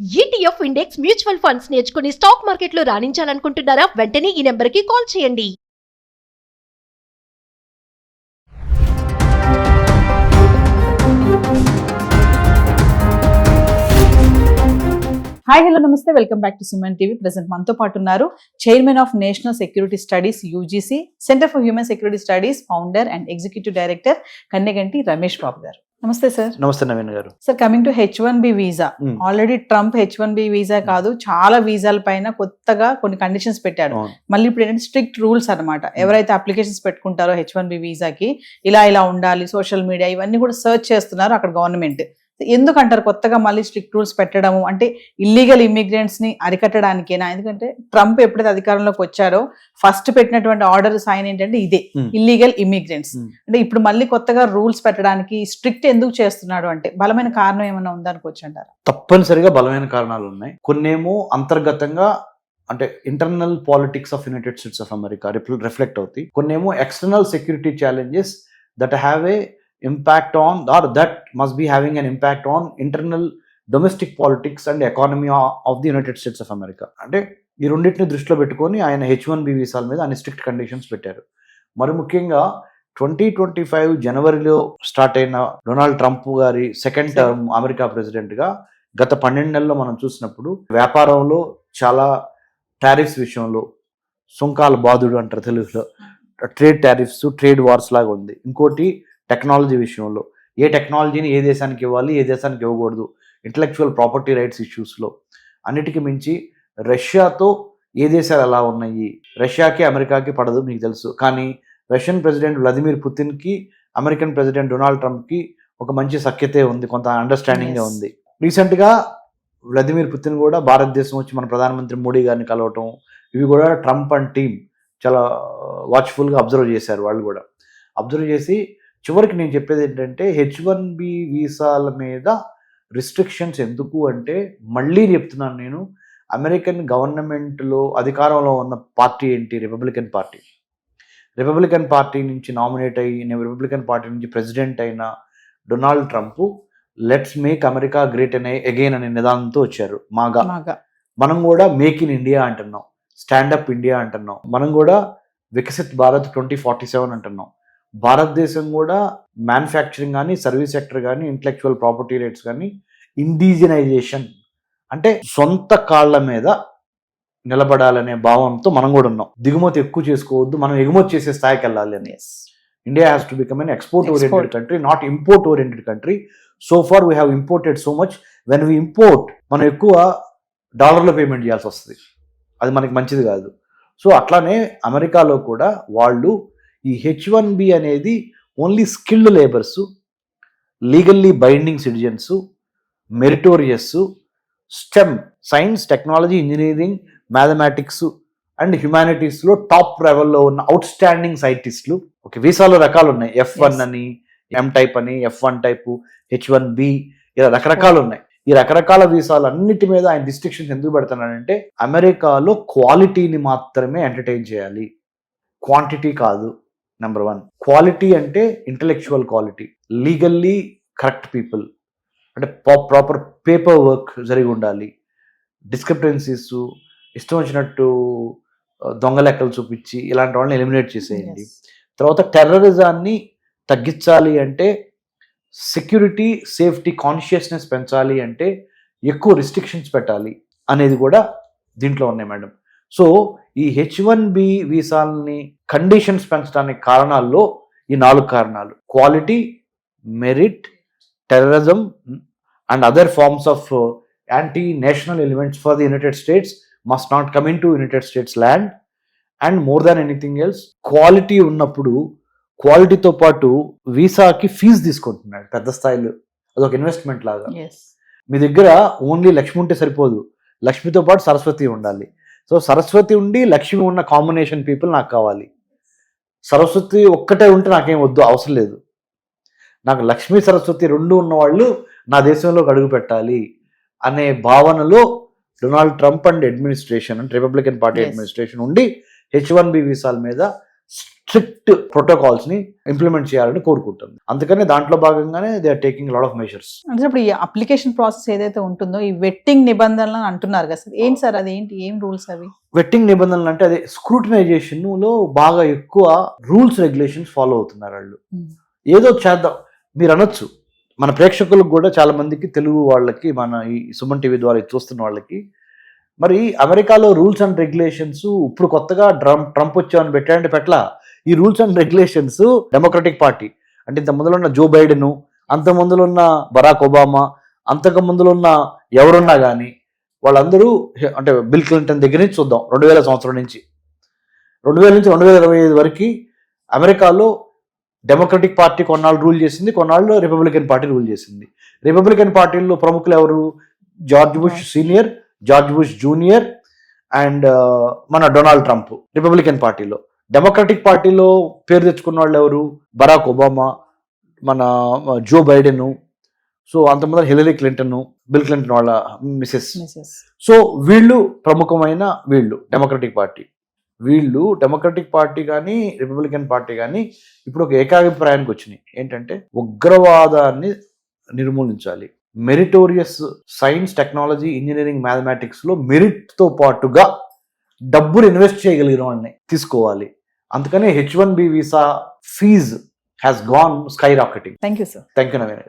ETF index mutual funds నేర్చుకుని stock మార్కెట్లో రాణించాలనుకుంటున్నారా? వెంటనే ఈ నెంబర్కి కాల్ చేయండి. హాయ్ హలో నమస్తే, welcome back to Suman TV. Present మనతో పాటు ఉన్నారు chairman of national security studies UGC centre for human security studies founder and executive director Kanneganti Ramesh Babu గారు. నమస్తే సార్. నమస్తే నవీన్ గారు. Sir, coming to H1B visa, already Trump H1B visa కాదు చాలా వీసాల పైన కొత్తగా కొన్ని కండిషన్స్ పెట్టాడు. మళ్ళీ ఇప్పుడు ఏంటంటే స్ట్రిక్ట్ రూల్స్ అన్నమాట. ఎవరైతే అప్లికేషన్స్ పెట్టుకుంటారో H1B వీసాకి ఇలా ఉండాలి, సోషల్ మీడియా ఇవన్నీ కూడా సర్చ్ చేస్తున్నారు అక్కడ గవర్నమెంట్. ఎందుకంటారు కొత్తగా మళ్ళీ స్ట్రిక్ట్ రూల్స్ పెట్టడము? అంటే ఇల్లీగల్ ఇమిగ్రెంట్స్ ని అరికట్టడానికేనా? ఎందుకంటే ట్రంప్ ఎప్పుడైతే అధికారంలోకి వచ్చారో ఫస్ట్ పెట్టినటువంటి ఆర్డర్ సైన్ ఏంటంటే ఇదే, ఇల్లీగల్ ఇమిగ్రెంట్స్. అంటే ఇప్పుడు మళ్ళీ కొత్తగా రూల్స్ పెట్టడానికి స్ట్రిక్ట్ ఎందుకు చేస్తున్నాడు? అంటే బలమైన కారణం ఏమైనా ఉందనుకోవచ్చు అంటారా? తప్పనిసరిగా బలమైన కారణాలు ఉన్నాయి. కొన్నేమో అంతర్గతంగా అంటే internal politics of United states of America reflect అవుతాయి. కొన్నేమో external security challenges that have a impact on, or that must be having an impact on internal domestic politics and economy of the United States of America. అంటే ఈ రెండింటిని దృష్టిలో పెట్టుకొని ఆయన H1B వీసాల మీద ఆయన స్ట్రిక్ట్ కండిషన్స్ పెట్టారు. మరి ముఖ్యంగా 2025 జనవరిలో స్టార్ట్ అయిన డొనాల్డ్ ట్రంప్ గారి సెకండ్ టర్మ్ అమెరికా ప్రెసిడెంట్ గా గత 12 నెలల్లో మనం చూసినప్పుడు వ్యాపారంలో చాలా టారిఫ్స్ విషయంలో సుంకాల బాధుడు అంటారు తెలుగులో, ట్రేడ్ టారిఫ్స్, ట్రేడ్ వార్స్ లాగా ఉంది. ఇంకోటి టెక్నాలజీ విషయంలో ఏ టెక్నాలజీని ఏ దేశానికి ఇవ్వాలి, ఏ దేశానికి ఇవ్వకూడదు, ఇంటలెక్చువల్ ప్రాపర్టీ రైట్స్ ఇష్యూస్లో. అన్నిటికీ మించి రష్యాతో ఏ దేశాలు ఎలా ఉన్నాయి, రష్యాకి అమెరికాకి పడదు మీకు తెలుసు, కానీ రష్యన్ ప్రెసిడెంట్ వ్లాదిమిర్ పుతిన్కి అమెరికన్ ప్రెసిడెంట్ డొనాల్డ్ ట్రంప్కి ఒక మంచి సఖ్యతే ఉంది, కొంత అండర్స్టాండింగే ఉంది. రీసెంట్గా వ్లాదిమిర్ పుతిన్ కూడా భారతదేశం వచ్చి మన ప్రధానమంత్రి మోడీ గారిని కలవటం, ఇవి కూడా ట్రంప్ అండ్ టీమ్ చాలా వాచ్ఫుల్గా అబ్జర్వ్ చేశారు. వాళ్ళు కూడా అబ్జర్వ్ చేసి చివరికి నేను చెప్పేది ఏంటంటే H1B వీసాల మీద రిస్ట్రిక్షన్స్ ఎందుకు అంటే, మళ్ళీ చెప్తున్నాను నేను, అమెరికన్ గవర్నమెంట్లో అధికారంలో ఉన్న పార్టీ ఏంటి? Republican party. రిపబ్లికన్ పార్టీ నుంచి నామినేట్ అయ్యి రిపబ్లికన్ పార్టీ నుంచి ప్రెసిడెంట్ అయిన Donald Trump let's make America great again అనే నిదానంతో వచ్చారు. మనం కూడా మేక్ ఇన్ ఇండియా అంటున్నాం, స్టాండప్ ఇండియా అంటున్నాం, మనం కూడా వికసిత్ భారత్ 2047 అంటున్నాం. భారతదేశం కూడా మ్యానుఫ్యాక్చరింగ్ కానీ, సర్వీస్ సెక్టర్ కానీ, ఇంటలెక్చువల్ ప్రాపర్టీ రైట్స్ కానీ, ఇండిజినైజేషన్ అంటే సొంత కాళ్ళ మీద నిలబడాలనే భావంతో మనం కూడా ఉన్నాం. దిగుమతి ఎక్కువ చేసుకోవద్దు, మనం ఎగుమతి చేసే స్థాయికి వెళ్ళాలి అని. India has to become an export oriented country, not import oriented country. So far we have imported so much. When we import మనం ఎక్కువ డాలర్లో పేమెంట్ చేయాల్సి వస్తుంది, అది మనకి మంచిది కాదు. సో అట్లానే అమెరికాలో కూడా వాళ్ళు ఈ H1B అనేది only skilled labours, legally binding citizens, meritorious, STEM science, technology, engineering, mathematics and హ్యుమానిటీస్లో టాప్ లెవెల్లో ఉన్న అవుట్ స్టాండింగ్ సైంటిస్టులు. ఓకే, వీసాలో రకాలు ఉన్నాయి, F1 అని, M టైప్ అని, F1 టైపు, H1B, ఇలా రకరకాలు ఉన్నాయి. ఈ రకరకాల వీసాలు అన్నిటి మీద ఆయన రిస్ట్రిక్షన్స్ ఎందుకు పెడుతున్నాడంటే, అమెరికాలో క్వాలిటీని మాత్రమే ఎంటర్టైన్ చేయాలి, క్వాంటిటీ కాదు. నెంబర్ 1 క్వాలిటీ అంటే intellectual quality, legally correct people, అంటే ప్రాపర్ పేపర్ వర్క్ జరిగి ఉండాలి. డిస్క్రిప్టెన్సీస్, ఇష్టం వచ్చినట్టు దొంగ లెక్కలు చూపించి ఇలాంటి వాళ్ళని ఎలిమినేట్ చేసేయండి. తర్వాత టెర్రరిజాన్ని తగ్గించాలి అంటే, సెక్యూరిటీ సేఫ్టీ కాన్షియస్నెస్ పెంచాలి అంటే ఎక్కువ రిస్ట్రిక్షన్స్ పెట్టాలి అనేది కూడా దీంట్లో ఉన్నాయి మేడం. సో ఈ H1B వీసాలని కండిషన్స్ పెంచడానికి కారణాల్లో ఈ 4 కారణాలు: quality, merit, terrorism and other forms of anti national elements for the United States must not come into United States land. And more than anything else, quality ఉన్నప్పుడు క్వాలిటీతో పాటు వీసాకి fee తీసుకుంటున్నాడు పెద్ద స్థాయిలో, అదొక ఇన్వెస్ట్మెంట్ లాగా. మీ దగ్గర ఓన్లీ లక్ష్మి ఉంటే సరిపోదు, లక్ష్మితో పాటు సరస్వతి ఉండాలి. సో సరస్వతి ఉండి లక్ష్మి ఉన్న కాంబినేషన్ పీపుల్ నాకు కావాలి. సరస్వతి ఒక్కటే ఉంటే నాకేం వద్దు, అవసరం లేదు. నాకు లక్ష్మి సరస్వతి 2 ఉన్నవాళ్ళు నా దేశంలోకి అడుగు పెట్టాలి అనే భావనలో డొనాల్డ్ ట్రంప్ అండ్ అడ్మినిస్ట్రేషన్ అంటే రిపబ్లికన్ పార్టీ అడ్మినిస్ట్రేషన్ ఉండి H1B వీసాల మీద స్ట్రిక్ట్ ప్రోటోకాల్స్ ని ఇంప్లిమెంట్ చేయాలని కోరుకుంటుంది. అందుకని దాంట్లో భాగంగానే they are taking lot of measures. అంటే ఇప్పుడు ఈ అప్లికేషన్ ప్రాసెస్ ఏదైతే ఉంటుందో ఈ వెట్టింగ్ నిబంధనలు అంటున్నారు కదా సార్, ఏంటి సార్ అది, ఏంటి, ఏం రూల్స్ అవి? వెట్టింగ్ నిబంధనలు అంటే అదే స్క్రూటినైజేషన్ లో బాగా ఎక్కువ రూల్స్ రెగ్యులేషన్స్ ఫాలో అవుతున్నారు వాళ్ళు. ఏదో చేద్దాం మీరు అనొచ్చు, మన ప్రేక్షకులకు కూడా చాలా మందికి, తెలుగు వాళ్ళకి, మన ఈ సుమన్ టీవీ ద్వారా చూస్తున్న వాళ్ళకి, మరి అమెరికాలో రూల్స్ అండ్ రెగ్యులేషన్స్ ఇప్పుడు కొత్తగా ట్రంప్ వచ్చామని పెట్టాడంటే పెట్టలా. ఈ rules and regulations democratic party అంటే ఇంత ముందులో ఉన్న జో బైడెన్, అంత ముందులో ఉన్న బరాక్ ఒబామా, అంతకు ముందులో ఉన్న ఎవరున్నా కానీ వాళ్ళందరూ అంటే బిల్ క్లింటన్ దగ్గర నుంచి చూద్దాం 2000 సంవత్సరం నుంచి 2025 వరకు అమెరికాలో డెమోక్రటిక్ పార్టీ కొన్నాళ్ళు రూల్ చేసింది, కొన్నాళ్ళు రిపబ్లికన్ పార్టీ రూల్ చేసింది. రిపబ్లికన్ పార్టీలో ప్రముఖులు ఎవరు? George bush senior, George bush junior and మన డొనాల్డ్ ట్రంప్ రిపబ్లికన్ పార్టీలో. డెమోక్రటిక్ పార్టీలో పేరు తెచ్చుకున్న వాళ్ళు ఎవరు? బరాక్ ఒబామా, మన జో బైడెన్, సో అంతమంది హిలరీ క్లింటన్, బిల్ క్లింటన్ వాళ్ళ మిసెస్. సో వీళ్ళు ప్రముఖమైన వీళ్ళు డెమోక్రటిక్ పార్టీ. వీళ్ళు డెమోక్రటిక్ పార్టీ కానీ రిపబ్లికన్ పార్టీ కానీ ఇప్పుడు ఒక ఏకాభిప్రాయానికి వచ్చినాయి. ఏంటంటే ఉగ్రవాదాన్ని నిర్మూలించాలి, meritorious science, technology, engineering, mathematics లో మెరిట్ తో పాటుగా డబ్బులు ఇన్వెస్ట్ చేయగలిగిన వాళ్ళని తీసుకోవాలి. అందుకనే H1B visa fees has gone skyrocketing. Thank you sir. Thank you Naveen.